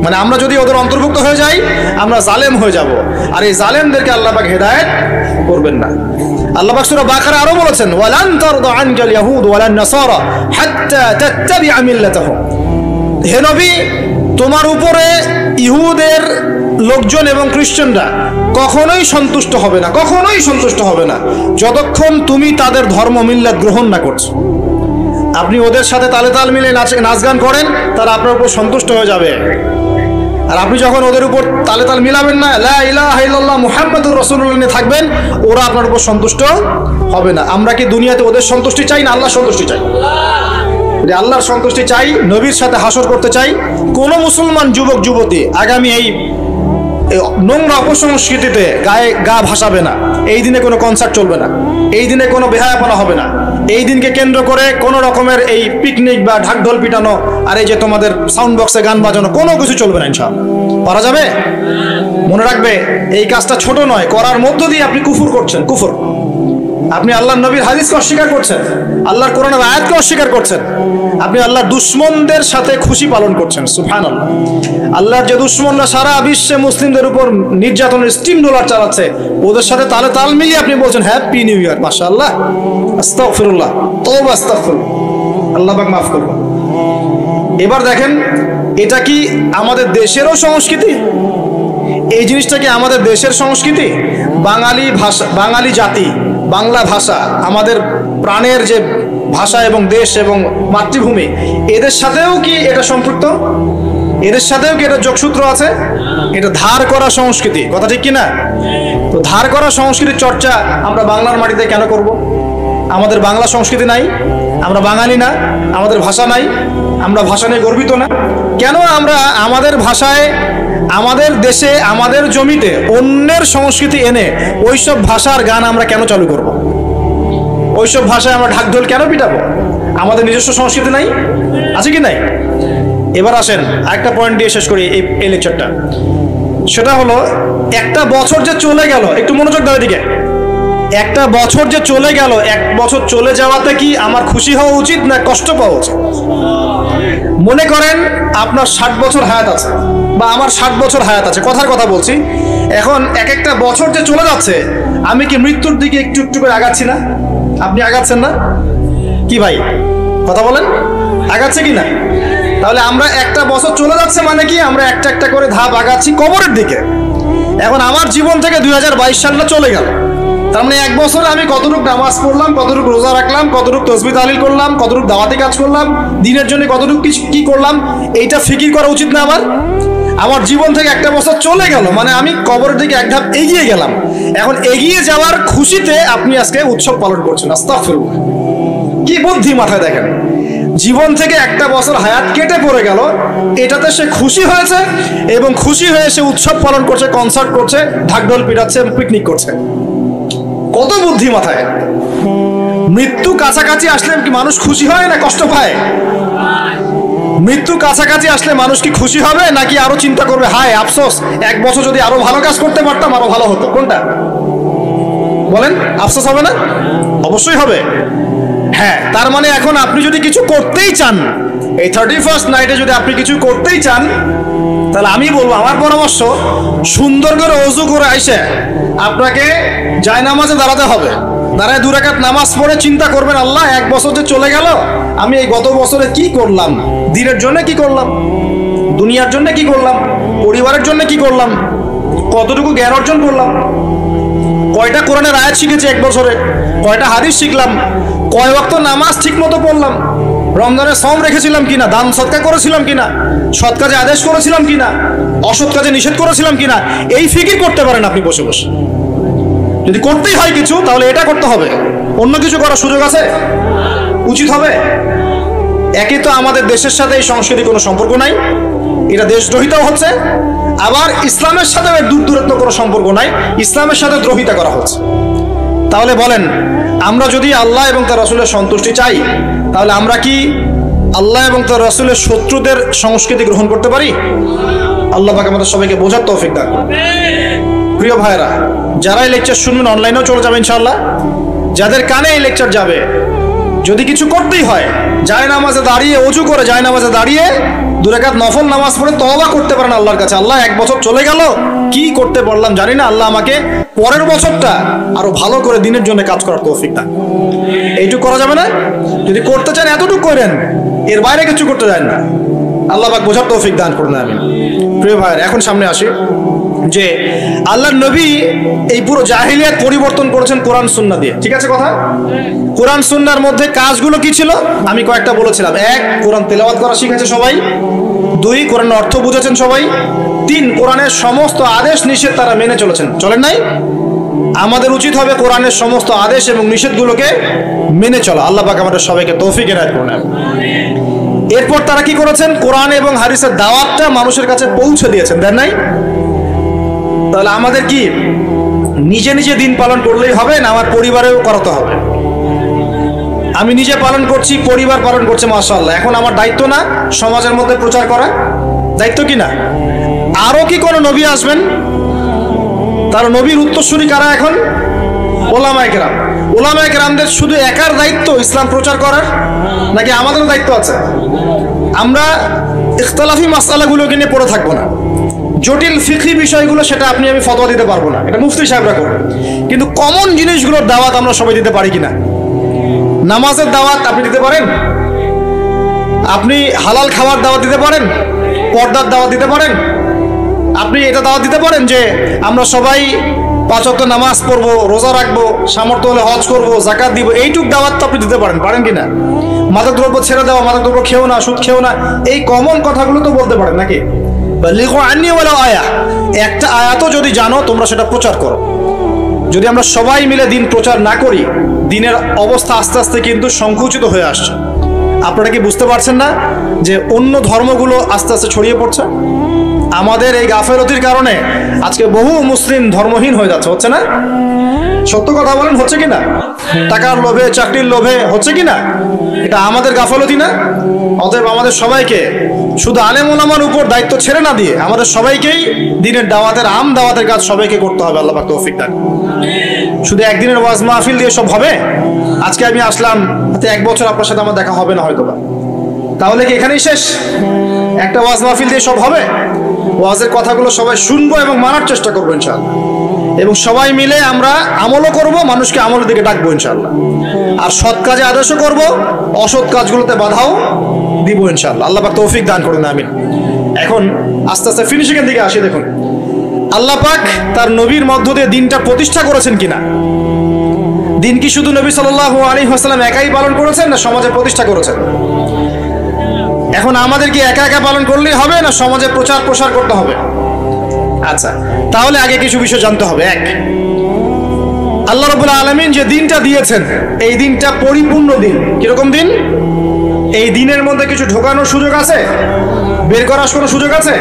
মানে আমরা যদি ওদের অন্তর্ভুক্ত হয়ে যাই আমরা জালেম হয়ে যাব, আর এই জালেমদেরকে আল্লাহ পাক হেদায়েত করবেন না। আল্লাহ পাক সূরা বাকারা আরো বলেছেন, ওয়ালান তারদা আনকাল ইয়াহুদ ওয়ালান নাসারা হাত্তা তাত্তাবিআ মিল্লাতাহুম, হে নবী, তোমার উপরে ইহুদের লোকজন এবং খ্রিস্টানরা কখনোই সন্তুষ্ট হবে না, কখনোই সন্তুষ্ট হবে না যতক্ষণ তুমি তাদের ধর্ম মিল্লাত গ্রহণ না করছো। আপনি ওদের সাথে তালে তাল মিলে নাচ গান করেন, তারা আপনার উপর সন্তুষ্ট হয়ে যাবে। আর আপনি যখন ওদের উপর তালে তাল মিলাবেন না, লা ইলাহা ইল্লাল্লাহ মুহাম্মাদুর রাসূলুল্লাহ নিয়ে থাকবেন, ওরা আপনার উপর সন্তুষ্ট হবে না। আমরা কি দুনিয়াতে ওদের সন্তুষ্টি চাই না আল্লাহর সন্তুষ্টি চাই? যদি আল্লাহর সন্তুষ্টি চাই, নবীর সাথে হাসর করতে চাই, কোন মুসলমান যুবক যুবতী আগামী এই নোংরা অপসংস্কৃতিতে গায়ে গা ভাসাবে না। এই দিনে কোনো কনসার্ট চলবে না, এই দিনে কোনো বেহায়াপনা হবে না, এই দিনকে কেন্দ্র করে কোনো রকমের এই পিকনিক বা ঢাকঢোল পিটানো আর এই যে তোমাদের সাউন্ড বক্সে গান বাজানো কোনো কিছু চলবে না ইনশাআল্লাহ। পারা যাবে? মনে রাখবে এই কাজটা ছোট নয়, করার মধ্য দিয়ে আপনি কুফর করছেন। কুফর, আপনি আল্লাহর নবীর হাদিসকে অস্বীকার করছেন, আল্লাহর কোরআনের আয়াতকে অস্বীকার করছেন, আপনি আল্লাহর দুশমনদের সাথে খুশি পালন করছেন। সুবহানাল্লাহ। আল্লাহর যে দুশমনরা সারা বিশ্বে মুসলিমদের উপর নির্যাতনের স্টিম রোলার চালাচ্ছে, ওদের সাথে তালে তাল মিলিয়ে আপনি বলছেন হ্যাপি নিউ ইয়ার, মাশাআল্লাহ, আস্তাগফিরুল্লাহ, তওবা, আস্তাগফিরুল্লাহ, আল্লাহ পাক মাফ করুন। এবার দেখেন, এটা কি আমাদের দেশেরও সংস্কৃতি? এই জিনিসটা কি আমাদের দেশের সংস্কৃতি? বাঙালি ভাষা, বাঙালি জাতি, বাংলা ভাষা আমাদের প্রাণের যে ভাষা এবং দেশ এবং মাতৃভূমি, এদের সাথেও কি এটা সম্পৃক্ত? এদের সাথেও কি এটা যোগসূত্র আছে? এটা ধার করা সংস্কৃতি, কথা ঠিক কিনা? তো ধার করা সংস্কৃতির চর্চা আমরা বাংলার মাটিতে কেন করব? আমাদের বাংলা সংস্কৃতি নাই? আমরা বাঙালি না? আমাদের ভাষা নাই? আমরা ভাষা নিয়ে গর্বিত না? কেন আমরা আমাদের ভাষায়, আমাদের দেশে, আমাদের জমিতে অন্যের সংস্কৃতি এনে ওইসব ভাষার গান আমরা কেন চালু করব? ওইসব ভাষায় আমরা ঢাকঢোল কেন পিটাবো? আমাদের নিজস্ব সংস্কৃতি নাই? আছে কি নাই? এবার আসেন আরেকটা পয়েন্ট দিয়ে শেষ করি এই লেকচারটা। সেটা হলো, একটা বছর যে চলে গেল, একটু মনোযোগ দাও এদিকে। একটা বছর যে চলে গেল, এক বছর চলে যাওয়াতে কি আমার খুশি হওয়া উচিত না কষ্ট পাওয়া উচিত? মনে করেন আপনার 60 বছর হায়াত আছে, বা আমার 60 বছর হায়াত আছে, কথার কথা বলছি। এখন এক একটা বছর যে চলে যাচ্ছে, আমি কি মৃত্যুর দিকে একটু একটু করে আগাচ্ছি না? আপনি আগাচ্ছেন না কি ভাই? কথা বলেন, আগাচ্ছে কি না? তাহলে আমরা একটা বছর চলে যাচ্ছে মানে কি, আমরা একটা একটা করে ধাপ আগাচ্ছি কবরের দিকে। এখন আমার জীবন থেকে 2022 সালটা চলে গেল, তার মানে এক বছরে আমি কতটুকু নামাজ পড়লাম, কতটুকু রোজা রাখলাম, কতটুকু তাসবিহ তাহলিল করলাম, কতটুকু দাওয়াতি কাজ করলাম, দিনের জন্য কতটুকু কি করলাম, এইটা ফিকির করা উচিত না আমার? আমার জীবন থেকে একটা বছর চলে গেল মানে আমি কবরের দিকে এক ধাপ এগিয়ে গেলাম। এখন এগিয়ে যাওয়ার খুশিতে আপনি আজকে উৎসব পালন করছেন। আস্তাগফিরুল্লাহ, কি বুদ্ধি মাথায়! দেখেন, জীবন থেকে একটা বছর হায়াত কেটে পড়ে গেল, এটাতে সে খুশি হয়েছে এবং খুশি হয়ে সে উৎসব পালন করছে, কনসার্ট করছে, ঢাকঢোল পিটাচ্ছে, পিকনিক করছে। কত বুদ্ধি মাথায়! মৃত্যু কাছাকাছি আসলে কি মানুষ খুশি হয় না কষ্ট পায়? মৃত্যু কাছাকাছি আসলে মানুষ কি খুশি হবে নাকি আরো চিন্তা করবে, হায় আফসোস, এক বছর যদি আরো ভালো কাজ করতে পারতাম আরো ভালো হতো? কোনটা বলেন? আফসোস হবে না? অবশ্যই হবে। হ্যাঁ, তার মানে এখন আপনি যদি কিছু করতেই চান, এই 31st নাইটে যদি আপনি কিছু করতেই চান, তাহলে আমি বলবো, আমার পরামর্শ, সুন্দর করে ওযু করে আইসে আপনাকে জায়নামাজে দাঁড়াতে হবে। দাঁড়ায় 2 রাকাত নামাজ পড়ে চিন্তা করবেন, আল্লাহ এক বছর যে চলে গেল, আমি এই গত বছরে কি করলাম? দিনের জন্য কি করলাম? দুনিয়ার জন্য কি করলাম? পরিবারের জন্য কি করলাম? কতটুকু জ্ঞান অর্জন করলাম? কয়টা কোরআনের আয়াত শিখেছি এক বছরে? কয়টা হাদিস শিখলাম? কয় ওয়াক্ত নামাজ ঠিক মতো পড়লাম? রমজানের সওম রেখেছিলাম কিনা? দান সদকা করেছিলাম কিনা? সৎ কাজে আদেশ করেছিলাম কিনা? অসৎ কাজে নিষেধ করেছিলাম কিনা? এই ফিকির করতে পারেন আপনি বসে বসে। যদি করতেই হয় কিছু, তাহলে এটা করতে হবে। অন্য কিছু করার সুযোগ আছে? উচিত হবে? একে তো আমাদের দেশের সাথে এই সংস্কৃতির কোনো সম্পর্ক নাই, এটা দেশদ্রোহিতাও হচ্ছে, আবার ইসলামের সাথে দূরত্ব কোনো সম্পর্ক নাই, ইসলামের সাথে দ্রোহিতা করা হচ্ছে। তাহলে বলেন, আমরা যদি আল্লাহ এবং তার রাসূলের সন্তুষ্টি চাই, তাহলে আমরা কি আল্লাহ এবং তার রাসূলের শত্রুদের সংস্কৃতি গ্রহণ করতে পারি? আল্লাহ পাক আমাদের সবাইকে বোঝার তৌফিক দান করুন। প্রিয় ভাইরা, যারা এই লেকচার শুনবেন অনলাইনেও চলে যাবে ইনশাআল্লাহ। যাদের কানে এই লেকচার যাবে, যদি কিছু করতেই হয়, জায়নামাজে দাঁড়িয়ে, ওযু করে জায়নামাজে দাঁড়িয়ে 2 রাকাত নফল নামাজ পড়ে তওবা করতে পারেন আল্লাহর কাছে, আল্লাহ এক বছর চলে গেল, কি করতে পারলাম জানি না, আল্লাহ আমাকে পরের বছরটা আরো ভালো করে দিনের জন্য কাজ করার তৌফিক দান। এইটুকু করা যাবে না? যদি করতে চান এতটুকু করেন, এর বাইরে কিছু করতে যান না। আল্লাহ পাক বোঝার তৌফিক দান করুন, আমিন। প্রিয় ভাইরা, এখন সামনে আসি যে আল্লাহর নবী এই পুরো জাহিলিয়াত পরিবর্তন করেছেন কোরআন সুন্নাহ দিয়ে। ঠিক আছে কথা? কোরআন সুন্নাহর মধ্যে কাজগুলো কি ছিল আমি কয়েকটা বলেছিলাম। 1, কোরআন তেলাওয়াত করা শিখেছে সবাই। 2 কোরআনের অর্থ বুঝেছেন সবাই। 3 কোরআনের সমস্ত আদেশ নিষেধ তারা মেনে চলেছেন, চলেন নাই? আমাদের উচিত হবে কোরআনের সমস্ত আদেশ এবং নিষেধগুলোকে মেনে চলা। আল্লাহ পাক আমাদের সবাইকে তৌফিক এনায়েত করুন। এরপর তারা কি করেছেন? কোরআন এবং হাদিসের দাওয়াতটা মানুষের কাছে পৌঁছে দিয়েছেন, দেন নাই? তাহলে আমাদের কি নিজে নিজে দিন পালন করলেই হবে না আমার পরিবারেও করাতে হবে? আমি নিজে পালন করছি, পরিবার পালন করছে, মাশাআল্লাহ। এখন আমার দায়িত্ব না সমাজের মধ্যে প্রচার করা? দায়িত্ব কি না? আরো কি কোনো নবী আসবেন? তার নবীর উত্তরসূরি কারা এখন? ওলামায়ে কেরাম। ওলামায়ে কেরামদের শুধু একার দায়িত্ব ইসলাম প্রচার করার, নাকি আমাদেরও দায়িত্ব আছে? আমরা ইখতিলাফি মাসআলাগুলোকে নিয়ে পড়ে থাকবো না। জটিল ফিকহি বিষয়গুলো সেটা আপনি আমি ফতোয়া দিতে পারবো না, এটা মুফতি সাহেবরা করবে। কিন্তু কমন জিনিসগুলোর দাওয়াত আমরা সবাই দিতে পারি কিনা? নামাজের দাওয়াত আপনি দিতে পারেন? আপনি হালাল খাবার দাওয়াত দিতে পারেন? পর্দার দাওয়াত দিতে পারেন? আপনি এটা দাওয়াত দিতে পারেন যে আমরা সবাই 5 ওয়াক্ত নামাজ পড়বো, রোজা রাখবো, সামর্থ্য হলে হজ করবো, জাকাত দিব, এইটুক দাওয়াত তো আপনি দিতে পারেন, পারেন কিনা? মাদক দ্রব্য ছেড়ে দেওয়া, মাদক দ্রব্য খেও না, সুদ খেও না, এই কমন কথাগুলো তো বলতে পারেন নাকি? লিখো আন্নি ওয়ালাউ আয়া, একটা আয়াতও যদি জানো তোমরা সেটা প্রচার করো। যদি আমরা সবাই মিলে দিন প্রচার না করি, দিনের অবস্থা আস্তে আস্তে কিন্তু সংকুচিত হয়ে আসছে। আপনারা কি বুঝতে পারছেন না যে অন্য ধর্মগুলো আস্তে আস্তে ছড়িয়ে পড়ছে? আমাদের এই গাফেলতির কারণে আজকে বহু মুসলিম ধর্মহীন হয়ে যাচ্ছে, হচ্ছে না? সত্য কথা বলেন, হচ্ছে কিনা? টাকার লোভে, চাকরির লোভে, হচ্ছে কিনা? এটা আমাদের গাফেলতি না? অতএব আমাদের সবাইকে শুধু আলেম ওলামার উপর দায়িত্ব ছেড়ে না দিয়ে আমাদের সবাইকেই দিনের দাওয়াতের দাওয়াতের কাজ সবাইকে করতে হবে। আল্লাহ পাক তৌফিক দান। শুধু একদিনের ওয়াজ মাহফিল দিয়ে সব হবে? আজকে আমি আসলাম, হাতে 1 বছর আপনার সাথে আমার দেখা হবে না হয়তো বা, তাহলে কি এখানেই শেষ? একটা ওয়াজ মাহফিল দিয়ে সব হবে? ওয়াজের কথাগুলো সবাই শুনবো এবং মানার চেষ্টা করবো ইনশাআল্লাহ, এবং সবাই মিলে আমরা আমলও করব, মানুষকে আমলের দিকে ডাকবো ইনশাআল্লাহ। আর সৎ কাজে আদেশও করব, অসৎ কাজগুলোতে বাধাও দিব ইনশাআল্লাহ। আল্লাহ পাক তৌফিক দান করুন, আমিন। এখন আস্তে আস্তে ফিনিশিং এর দিকে আসি। দেখুন আল্লাহ পাক তার নবীর মধ্য দিয়ে দিনটা প্রতিষ্ঠা করেছেন কিনা। দিন কি শুধু নবী সাল্লাল্লাহু আলাইহি ওয়াসাল্লাম একাই পালন করেছেন, না সমাজে প্রতিষ্ঠা করেছেন? এখন আমাদের কি একা একা পালন করলেই হবে, না সমাজে প্রচার প্রসার করতে হবে? আচ্ছা, তাহলে আগে কিছু বিষয় জানতে হবে। 1, আল্লাহ রাব্বুল আলামিন যে দিনটা দিয়েছেন এই দিনটা পরিপূর্ণ দিন। কিরকম দিন? এই দিনের মধ্যে কিছু ঢোকানোর সুযোগ আছে, বের করার কোনো সুযোগ আছে?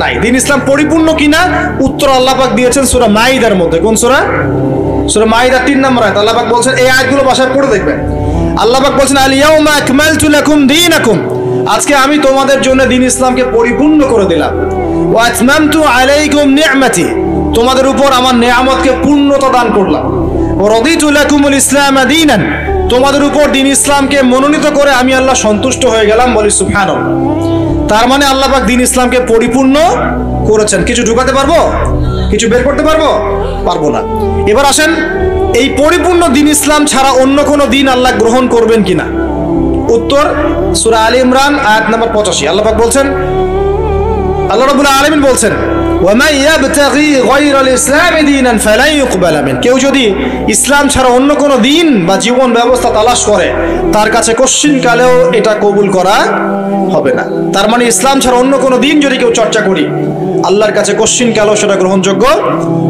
নাই। দিন ইসলাম পরিপূর্ণ কিনা উত্তর আল্লাহ পাক দিয়েছেন সূরা মাইদার মধ্যে। কোন সূরা? সূরা মাইদা 3 নম্বর আয়াত। আল্লাহ পাক বলছেন, এই আয়াতগুলো বাসায় পড়ে দেখবেন। আল্লাহ পাক বলছেন, আল ইয়াউমা আকমালতু লাকুম দীনাকুম, আজকে আমি তোমাদের জন্য দিন ইসলামকে পরিপূর্ণ করে দিলাম। ওয়া আতমামতু আলাইকুম নি'মাতি, তোমাদের উপর আমার নেয়ামতকে পূর্ণতা দান করলাম। ওয়া রাদিতু লাকুমুল ইসলাম দীনান, তোমাদের উপর দিন ইসলামকে মনোনীত করে আমি আল্লাহ সন্তুষ্ট হয়ে গেলাম। বলি সুবহানাল্লাহ। তার মানে আল্লাহ পাক দিন ইসলামকে পরিপূর্ণ করেছেন। কিছু ঢুকাতে পারবো? কিছু বের করতে পারবো? পারবো না। এবার আসেন, এই পরিপূর্ণ দিন ইসলাম ছাড়া অন্য কোনো দিন আল্লাহ গ্রহণ করবেন কিনা? উত্তর সূরা আলী ইমরান আয়াত নম্বর 85। আল্লাহ পাক বলছেন, আল্লাহ রাব্বুল আলামিন বলছেন, ওয়া মান ইয়াবতাগি গায়রাল ইসলামি দীনান ফালা ইউকবালা মিন, কেউ যদি ইসলাম ছাড়া অন্য কোনো দিন বা জীবন ব্যবস্থা তালাশ করে তার কাছে কোশ্চিনকালেও এটা কবুল করা হবে না। তার মানে ইসলাম ছাড়া অন্য কোনো দিন যদি কেউ চর্চা করি আল্লাহর কাছে কোশ্চিনকালেও সেটা গ্রহণযোগ্য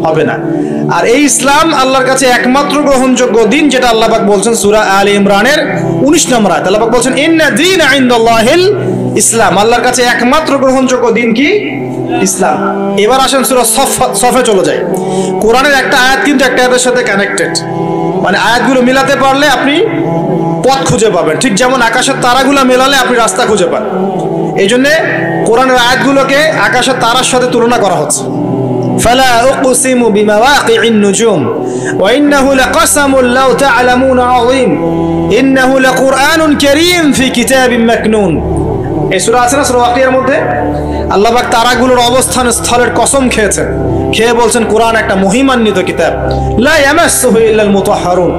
হবে না। আর এই ইসলাম আল্লাহর কাছে একমাত্র গ্রহণযোগ্য দিন, যেটা আল্লাহ পাক বলছেন সূরা আলী ইমরানের 19 নম্বর আয়াত। আল্লাহ পাক বলছেন, ইন্না দীনা ইনদাল্লাহিল ইসলাম, আল্লাহর কাছে একমাত্র গ্রহণযোগ্য দিন কি? ইসলাম। এবার আসেন সূরা সফে চলে যায়। কোরআনের একটা আয়াত কিন্তু একটা আয়াতের সাথে কানেক্টেড, মানে আয়াতগুলো মিলাতে পারলে আপনি পথ খুঁজে পাবেন, ঠিক যেমন আকাশের তারাগুলো মেলালে আপনি রাস্তা খুঁজে পান। এই জন্যে কোরআনের আয়াতগুলোকে আকাশের তারার সাথে তুলনা করা হচ্ছে। ফালা উকসিমু বিমাওয়াকিন নুজুম ওয়া ইন্নাহু লাকাসামুন লাউ তা'লামুনা আযীম ইন্নাহু লাকুরআনুন কারীম ফি কিতাবিন মাকনুন। এই সূরা আছে না সূরা ওয়াকিয়ার মধ্যে, আল্লাহ পাক তারাগুলোর অবস্থান স্থলের কসম খেয়েছেন, খেয়ে বলছেন কোরআন একটা মহিমান্বিত কিতাব, লা ইয়ামাসসুহু ইল্লাল মুতাহহারুন,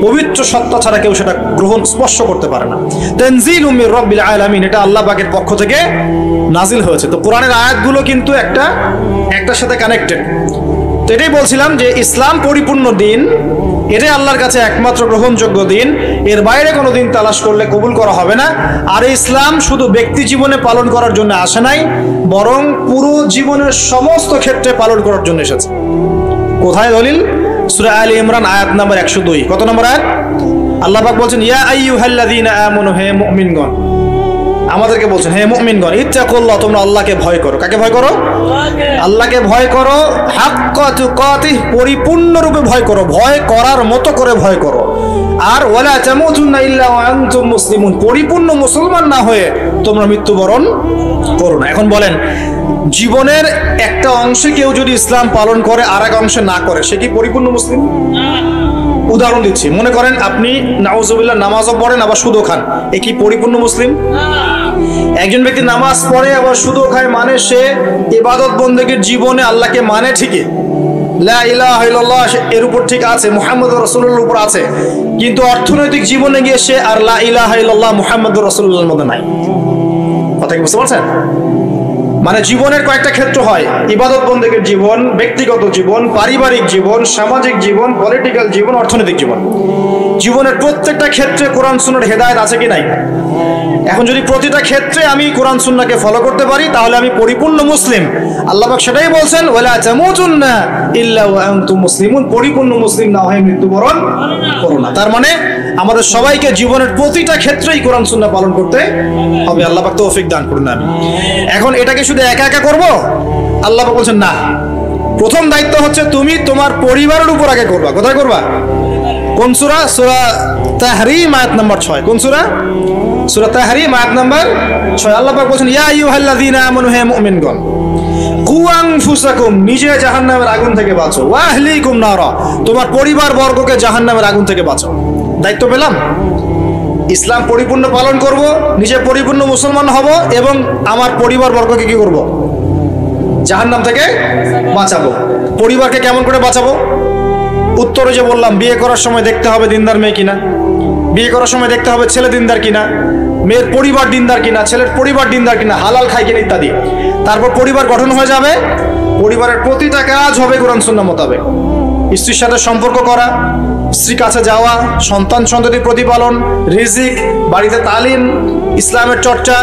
পবিত্র সত্তা ছাড়া কেউ সেটা গ্রহণ স্পর্শ করতে পারে না। তানজিলুম মির রাব্বিল আলামিন, এটা আল্লাহ পাকের পক্ষ থেকে নাজিল হয়েছে। তো কোরআনের আয়াতগুলো কিন্তু একটার সাথে কানেক্টেড। তো এটাই বলছিলাম যে ইসলাম পরিপূর্ণ দিন, এটাই আল্লাহর কাছে একমাত্র গ্রহণযোগ্য দিন। এর বাইরে কোনো দিন তালাশ করলে কবুল করা হবে না। আর ইসলাম শুধু ব্যক্তি জীবনে পালন করার জন্য আসে নাই, বরং পুরো জীবনের সমস্ত ক্ষেত্রে পালন করার জন্য এসেছে। কোথায় দলিল? সূরা আলে ইমরান আয়াত নাম্বার 102। কত নম্বর আয়াত? আল্লাহ পাক বলছেন, ইয়া আইয়ুহাল্লাযীনা আমানু, হে মুমিনগণ, আমাদেরকে বলছেন হে মুমিনগণ, ইত্তাকুল্লাহ, তোমরা আল্লাহকে ভয় করো। কাকে ভয় করো? আল্লাহকে ভয় করো। হাক্কা তুকাতিহ, পরিপূর্ণরূপে ভয় করো, ভয় করার মতো করে ভয় করো। আর ওয়ালা তামুতুন্না ইল্লা ওয়া আনতুম মুসলিমুন, পরিপূর্ণ মুসলমান না হয়ে তোমরা মৃত্যুবরণ করো না। এখন বলেন, জীবনের একটা অংশে কেউ যদি ইসলাম পালন করে আর এক অংশে না করে, সে কি পরিপূর্ণ মুসলিম? উদাহরণ দিচ্ছি, মনে করেন আপনি নাউজুবিল্লাহ নামাজও পড়েন আবার সুদও খান, এ কি পরিপূর্ণ মুসলিম? একজন ব্যক্তি নামাজ পড়ে আবার সুদও খায়, মানে সে ইবাদত বন্দেগীর জীবনে আল্লাহকে মানে ঠিকই, লা ইলাহা ইল্লাল্লাহ এর উপর ঠিক আছে, মুহাম্মদুর রাসূলুল্লাহর উপর আছে, কিন্তু অর্থনৈতিক জীবনে গিয়ে সে আর লা ইলাহা ইল্লাল্লাহ মুহাম্মদুর রাসূলুল্লাহর মধ্যে নাই। কথা কি বুঝতে পারছেন? মানে জীবনের কয়েকটা ক্ষেত্র হয়, ইবাদত বন্দেগীর জীবন, ব্যক্তিগত জীবন, পারিবারিক জীবন, সামাজিক জীবন, পলিটিক্যাল জীবন, অর্থনৈতিক জীবন। জীবনের প্রত্যেকটা ক্ষেত্রে কোরআন সুন্নাহর হেদায়েত আছে কি নাই? এখন যদি প্রতিটা ক্ষেত্রে আমি কোরআন সুন্নাহকে ফলো করতে পারি, তাহলে আমি পরিপূর্ণ মুসলিম। আল্লাহ পাক সেটাই বলছেন, ওয়ালা তামুতুন্না ইল্লা ওয়া আনতুম মুসলিমুন, পরিপূর্ণ মুসলিম না হয়ে মৃত্যুবরণ করো না। তার মানে আমাদের সবাইকে জীবনের প্রতিটা ক্ষেত্রেই কোরআন সুন্নাহ পালন করতে হবে। আল্লাহ পাক তৌফিক দান করুন। এখন এটাকে শুধু একা একা করব? আল্লাহ পাক বলছেন না, প্রথম দায়িত্ব হচ্ছে তুমি তোমার পরিবারের উপর আগে করবা। কোথায় করবা? কোন সূরা? সূরা তাহরিম আয়াত নাম্বার 6। কোন সূরা? সূরা তাহরিম আয়াত নাম্বার 6। আল্লাহ পাক বলেন, ইয়া আইয়ুহাল্লাযীনা আমানু, হে মুমিনগণ, কু আনফুসাকুম, নিজে জাহান্নামের আগুন থেকে বাঁচো, ওয়া আহলিকুম নারা, তোমার পরিবার বর্গকে জাহান্নামের আগুন থেকে বাঁচো। দায়িত্ব পেলাম, ইসলাম পরিপূর্ণ পালন করব, নিজে পরিপূর্ণ মুসলমান হব, এবং আমার পরিবার বর্গকে কি করব? জাহান্নাম থেকে বাঁচাবো। পরিবারকে কেমন করে বাঁচাবো? উত্তরে যে বললাম, বিয়ে করার সময় দেখতে হবে দিনদার মেয়ে কিনা, বিয়ে করার সময় দেখতে হবে ছেলে দিনদার কিনা, মেয়ের পরিবার দিনদার কিনা, ছেলের পরিবার দিনদার কিনা, হালাল খায় কিনা ইত্যাদি। তারপর পরিবার গঠন হয়ে যাবে, পরিবারের প্রতিটা কাজ হবে কোরআন সুন্নাহ মোতাবেক। স্ত্রীর সাথে সম্পর্ক করা, স্ত্রীর কাছে যাওয়া, সন্তান সন্ততি প্রতিপালন, রিজিক, বাড়িতে তালিম, ইসলামের চর্চা,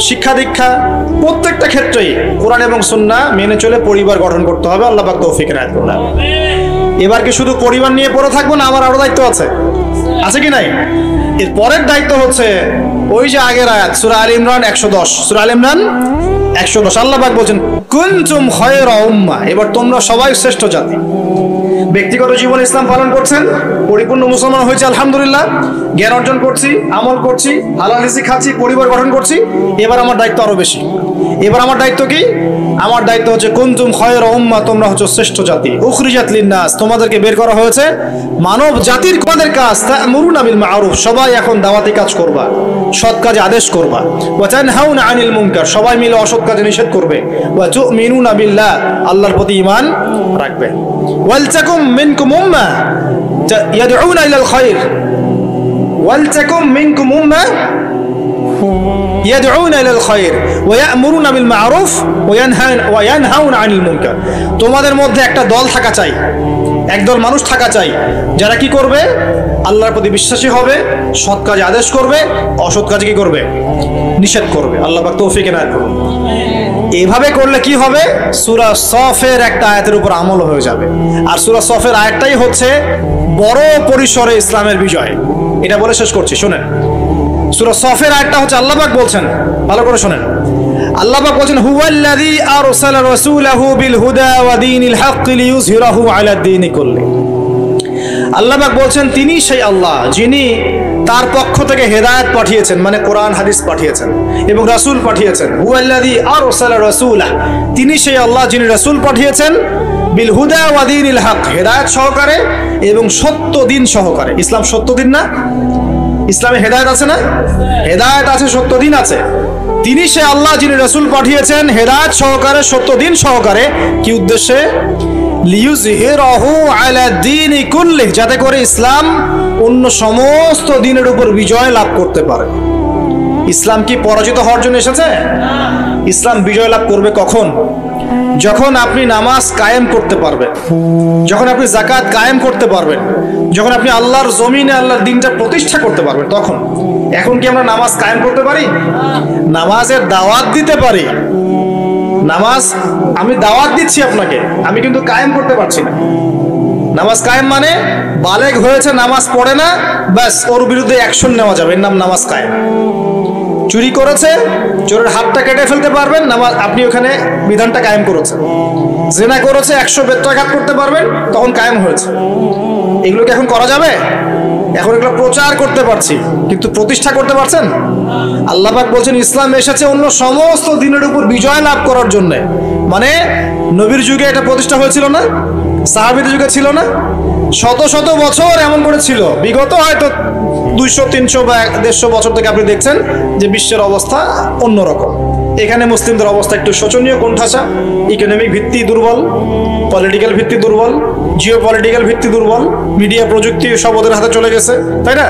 শিক্ষা দীক্ষা, প্রত্যেকটা ক্ষেত্রেই কোরআন এবং সুন্নাহ মেনে চলে পরিবার গঠন করতে হবে। আল্লাহ পাক তৌফিক দান করুন। এবার কি শুধু পরিবার নিয়ে পড়ে থাকবো না? আমার আরো দায়িত্ব আছে, আছে কি নাই? এর পরের দায়িত্ব হচ্ছে ওই যে আগের আয়াত, সূরা আলে ইমরান 110। সূরা আলে ইমরান 110 আল্লাহ পাক বলেন, কুনতুম খায়রা উম্মাহ, এবার তোমরা সবাই শ্রেষ্ঠ জাতি। ব্যক্তিগত জীবনে ইসলাম পালন করছেন, পরিপূর্ণ মুসলমান হয়েছে আলহামদুলিল্লাহ, জ্ঞান অর্জন করছি, আমল করছি, হালাল রিজিক খাচ্ছি, পরিবার গঠন করছি। এবার আমার দায়িত্ব আরো বেশি। এবার আমার দায়িত্ব কি? আমার দায়িত্ব হচ্ছে কুনতুম খায়রা উম্মাহ, তোমরা হচ্ছে শ্রেষ্ঠ জাতি। উখরিজাত লিন্নাস, তোমাদেরকে বের করা হয়েছে মানব জাতির। তোমাদের কাজ তা'মুরুনা বিল মা'রুফ, সবাই এখন দাওয়াতি কাজ করবা, সৎ কাজে আদেশ করবা। ওয়া তানহাউনা আনিল মুনকার, সবাই মিলে অসৎ কাজে নিষেধ করবে। ওয়া তু'মিনুনা বিল্লাহ, আল্লাহর প্রতি ঈমান রাখবে। ওয়ালতাকুম মিনকুম উম্মাহ ইয়াদউনা ইলাল খায়র, ওয়ালতাকুম মিনকুম উম্মাহ ইয়াদউনা ইলাল খায়র ওয়া ইয়া'মুরুনা বিল মা'রুফ ওয়া ইয়ানহাউনা আনিল মুনকার। তোমাদের মধ্যে একটা দল থাকা চাই, একদল মানুষ থাকা চাই, যারা কি করবে? আল্লাহর প্রতি বিশ্বাসী হবে, সৎ কাজে আদেশ করবে, অসৎ কাজে কি করবে? নিষেধ করবে। আল্লাহ পাক তৌফিক দান করুন। এইভাবে করলে কি হবে? সূরা সফের একটা আয়াতের উপর আমল হয়ে যাবে। আর সূরা সফের আয়াতটাই হচ্ছে বড় পরিসরে ইসলামের বিজয়। এটা বলে শেষ করছি, শুনেন। সূরা সফের আয়াতটা হচ্ছে, আল্লাহ পাক বলছেন, ভালো করে শুনেন। আল্লাহ পাক বলছেন, হুয়াল্লাযী আরসালা রাসূলাহু বিল হুদা ওয়া দীনিল হক লিইয়ুযহিরাহু আলাদ দীনি কুল্লি। আল্লাহ পাক বলছেন, তিনি সেই আল্লাহ যিনি তার পক্ষ থেকে হেদায়েত পাঠিয়েছেন, মানে কোরআন হাদিস পাঠিয়েছেন এবং রাসূল পাঠিয়েছেন। হুয়াল্লাযী আরসালা রাসূলাহ, তিনি সেই আল্লাহ যিনি রাসূল পাঠিয়েছেন, বিল হুদা ওয়া দীনিল হক, হেদায়েত সহকারে এবং সত্য দিন সহকারে। ইসলাম সত্য দিন না? ইসলামে হেদায়েত আছে না? হেদায়েত আছে, সত্য দিন আছে। তিনি সে আল্লাহ যিনি রাসূল পাঠিয়েছেন হেদায়েত সহকারে, সত্য দিন সহকারে। কি উদ্দেশ্যে? লিইয়ুযহিরাহু আলা দীনি কুল্লি, যাতে করে ইসলাম অন্য সমস্ত দিনের উপর বিজয় লাভ করতে পারে। ইসলাম কি পরাজিত হওয়ার জন্য এসেছে? ইসলাম বিজয় লাভ করবে কখন? যখন আপনি নামাজ কায়েম করতে পারবেন, যখন আপনি যাকাত কায়েম করতে পারবেন, যখন আপনি আল্লাহর জমিনে আল্লাহর দ্বীনটা প্রতিষ্ঠা করতে পারবেন, তখন। এখন কি আমরা নামাজ কায়েম করতে পারি? নামাজের দাওয়াত দিতে পারি। নামাজ আমি দাওয়াত দিচ্ছি আপনাকে, আমি কিন্তু কায়েম করতে পারছি না। নামাজ কায়েম মানে বালেগ হয়েছে, নামাজ পড়ে না, ব্যাস ওর বিরুদ্ধে অ্যাকশন নেওয়া যাবে, এর নাম নামাজ কায়েম। চুরি করেছে, চোরের হাতটা কেটে ফেলতে পারবেন, নামাজ আপনি ওখানে বিধানটা কায়েম করেছেন। জিনা করেছে, 100 বেত্রাঘাত করতে পারবেন, তখন কায়েম হয়েছে। এগুলোকে এখন করা যাবে? এখন এগুলো প্রচার করতে পারছি, কিন্তু প্রতিষ্ঠা করতে পারছেন? আল্লাহ পাক বলছেন ইসলাম এসেছে অন্য সমস্ত দিনের উপর বিজয় লাভ করার জন্য। মানে নবীর যুগে এটা প্রতিষ্ঠা হয়েছিল না? সাহাবীদের যুগে ছিল না? শত শত বছর এমন করে ছিল। বিগত হয়তো 200, 300 বা 150 বছর থেকে আপনি দেখছেন যে বিশ্বের অবস্থা অন্যরকম। এখানে মুসলিমদের অবস্থা একটু শোচনীয়, কোণঠাসা। ইকোনমিক ভিত্তি দুর্বল, পলিটিক্যাল ভিত্তি দুর্বল, জিও পলিটিক্যাল ভিত্তি দুর্বল, মিডিয়া প্রযুক্তি সব ওদের হাতে চলে গেছে, তাই না?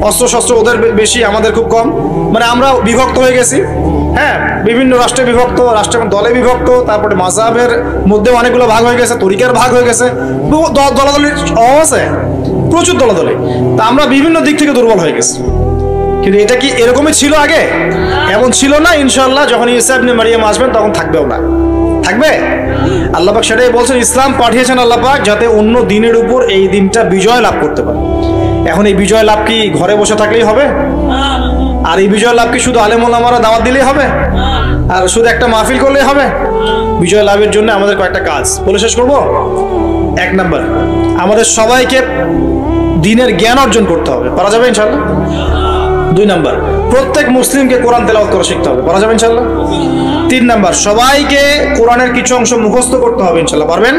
অস্ত্র শস্ত্র ওদের বেশি, আমাদের খুব কম। মানে আমরা বিভক্ত হয়ে গেছি। হ্যাঁ, বিভিন্ন রাষ্ট্রে বিভক্ত, রাষ্ট্রের দলে বিভক্ত, তারপরে মাযহাবের মধ্যে অনেকগুলো ভাগ হয়ে গেছে, তরিকার ভাগ হয়ে গেছে, দলাদলির অভাব আছে, প্রচুর দলাদলি। তা আমরা বিভিন্ন দিক থেকে দুর্বল হয়ে গেছি। কিন্তু এটা কি এরকমই ছিল আগে? এমন ছিল না। ইনশাআল্লাহ যখন ঈসা ইবনে মারইয়াম আসবেন তখন থাকবেও না। থাকবে? আল্লাহ পাক সেটাই বলছেন, ইসলাম পাঠিয়েছেন আল্লাহ পাক যাতে অন্য দিনের উপর এই দিনটা বিজয় লাভ করতে পারে। এখন এই বিজয় লাভ কি ঘরে বসে থাকলেই হবে? আর এই বিজয় লাভ কি শুধু আলেম ওলামারা দাওয়াত দিলেই হবে? আর শুধু একটা মাহফিল করলেই হবে? বিজয় লাভের জন্য আমাদের কয়েকটা কাজ বলে শেষ করব। 1 নাম্বার, আমাদের সবাইকে দ্বীনের জ্ঞান অর্জন করতে হবে। পারা যাবে ইনশাআল্লাহ? 2 নাম্বার, প্রত্যেক মুসলিমকে কোরআন তেলাওয়াত করা শিখতে হবে। পারা যাবে ইনশাআল্লাহ? 3 নাম্বার, সবাইকে কোরআনের কিছু অংশ মুখস্থ করতে হবে। ইনশাআল্লাহ পারবেন?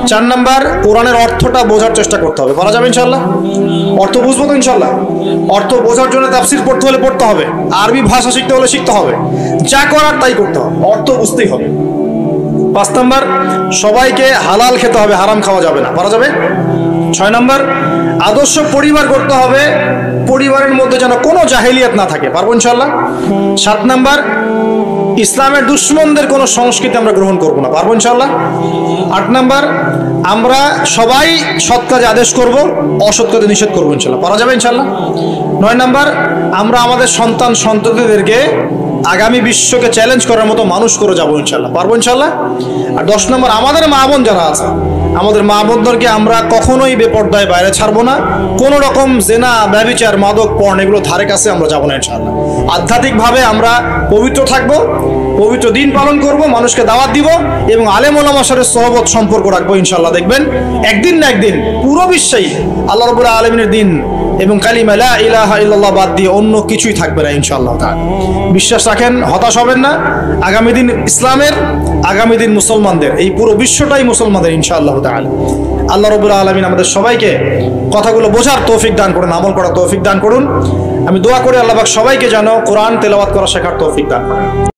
4 নাম্বার, কোরআনের অর্থটা বোঝার চেষ্টা করতে হবে। পারা যাবে ইনশাআল্লাহ? অর্থ বুঝবো তো ইনশাআল্লাহ? অর্থ বোঝার জন্য তাফসীর পড়তে হলে পড়তে হবে, আরবি ভাষা শিখতে হলে শিখতে হবে, যা করার তাই করতে হবে, অর্থ বুঝতেই হবে। 5 নাম্বার, সবাইকে হালাল খেতে হবে, হারাম খাওয়া যাবে না। পারা যাবে? 6 নাম্বার, আদর্শ পরিবার করতে হবে, পরিবারের মধ্যে যেন কোনো জাহেলিয়াত না থাকে। পারবো ইনশাআল্লাহ? 7 নাম্বার, ইসলামের দুশ্মনদের কোনো সংস্কৃতি আমরা গ্রহণ করব না। পারবো ইনশাআল্লাহ? 8 নাম্বার, আমরা সবাই সৎ কাজে আদেশ করব, অসৎ কাজে নিষেধ করবো ইনশাআল্লাহ। পারা যাবে ইনশাআল্লাহ? 9 নাম্বার, আমরা আমাদের সন্তান সন্ততিদেরকে আগামী বিশ্বকে চ্যালেঞ্জ করার মতো মানুষ করে যাবো ইনশাআল্লাহ। পারবো ইনশাআল্লাহ? আর 10 নাম্বার, আমাদের মা বোন যারা আছে, আমাদের মা বোনদেরকে আমরা কখনোই বেপর্দায় বাইরে ছাড়বো না। কোনো রকম জেনা, ব্যভিচার, মাদক, পর্ন এগুলো ধারে কাছে আমরা যাবো না ইনশাআল্লাহ। আধ্যাত্মিকভাবে আমরা পবিত্র থাকবো, পবিত্র দিন পালন করব, মানুষকে দাওয়াত দিব এবং আলেম ওলামার সাথে সহবত সম্পর্ক রাখবো ইনশাআল্লাহ। দেখবেন একদিন না একদিন পুরো বিশ্বেই আল্লাহ রাব্বুল আলামিনের দিন এবং কালিমা লা ইলাহা ইল্লাল্লাহ বাদ দিয়ে অন্য কিছুই থাকবে না ইনশাআল্লাহ তাআলা। বিশ্বাস রাখেন, হতাশ হবেন না। আগামী দিন ইসলামের, আগামী দিন মুসলমানদের, এই পুরো বিশ্বটাই মুসলমানদের ইনশাআল্লাহ তাআলা। আল্লাহ রাব্বুল আলামিন আমাদের সবাইকে কথাগুলো বোঝার তৌফিক দান করুন, আমল করার তৌফিক দান করুন। আমি দোয়া করি আল্লাহ পাক সবাইকে যেন কোরআন তেলাওয়াত করা শেখার তৌফিক দান করেন।